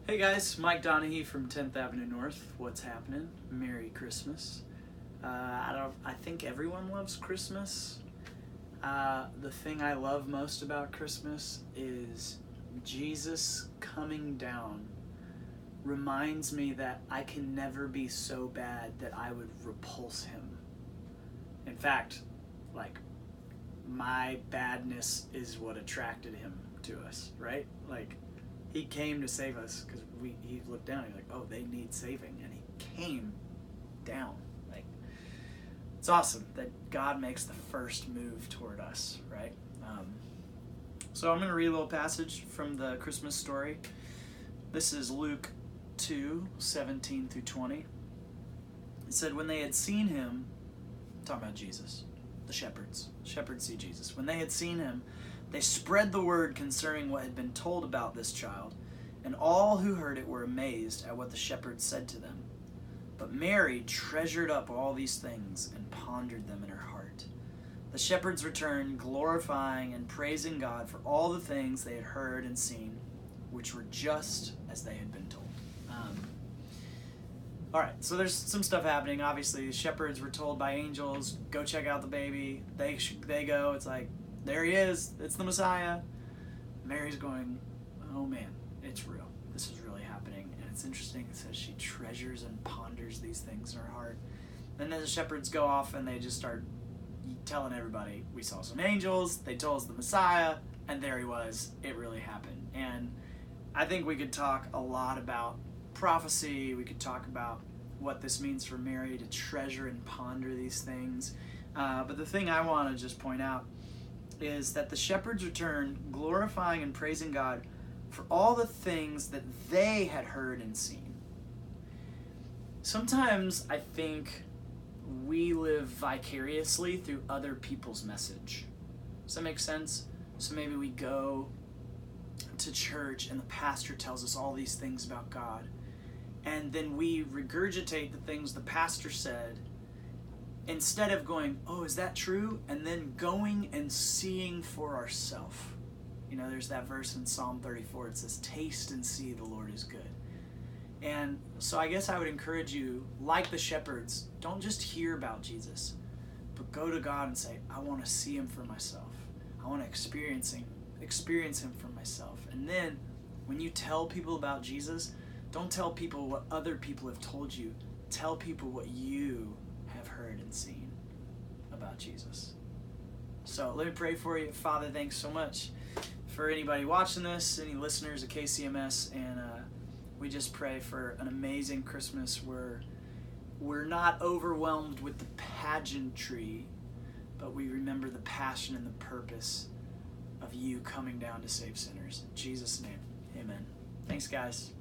Hey guys, Mike Donehey from 10th Avenue North. What's happening? Merry Christmas. I think everyone loves Christmas. The thing I love most about Christmas is Jesus coming down reminds me that I can never be so bad that I would repulse him. In fact, my badness is what attracted him to us, right? He came to save us because he looked down and he's like, oh, they need saving, and he came down. It's awesome that God makes the first move toward us, right? So I'm going to read a little passage from the Christmas story. This is Luke 2:17 through 20. It said, when they had seen him, talking about Jesus, the shepherds see Jesus. When they had seen him, they spread the word concerning what had been told about this child, and all who heard it were amazed at what the shepherds said to them. But Mary treasured up all these things and pondered them in her heart. The shepherds returned, glorifying and praising God for all the things they had heard and seen, which were just as they had been told. All right, so there's some stuff happening. Obviously, the shepherds were told by angels, go check out the baby. They go, it's like, there he is, it's the Messiah. Mary's going, oh man, it's real. This is really happening. And it's interesting, it says she treasures and ponders these things in her heart. And then the shepherds go off and they just start telling everybody, we saw some angels, they told us the Messiah, and there he was, it really happened. And I think we could talk a lot about prophecy, we could talk about what this means for Mary to treasure and ponder these things. But the thing I want to just point out is that the shepherds returned, glorifying and praising God for all the things that they had heard and seen. Sometimes I think we live vicariously through other people's message. Does that make sense? So maybe we go to church and the pastor tells us all these things about God, and then we regurgitate the things the pastor said instead of going, oh, is that true? And then going and seeing for ourselves. You know, there's that verse in Psalm 34. It says, taste and see the Lord is good. And so I guess I would encourage you, like the shepherds, don't just hear about Jesus, but go to God and say, I want to see him for myself. I want to experience him for myself. And then when you tell people about Jesus, don't tell people what other people have told you. Tell people what you have heard and seen about Jesus. So let me pray for you. Father, thanks so much for anybody watching this, any listeners at KCMS, and we just pray for an amazing Christmas where we're not overwhelmed with the pageantry, but we remember the passion and the purpose of you coming down to save sinners. In Jesus' name, amen. Thanks, guys.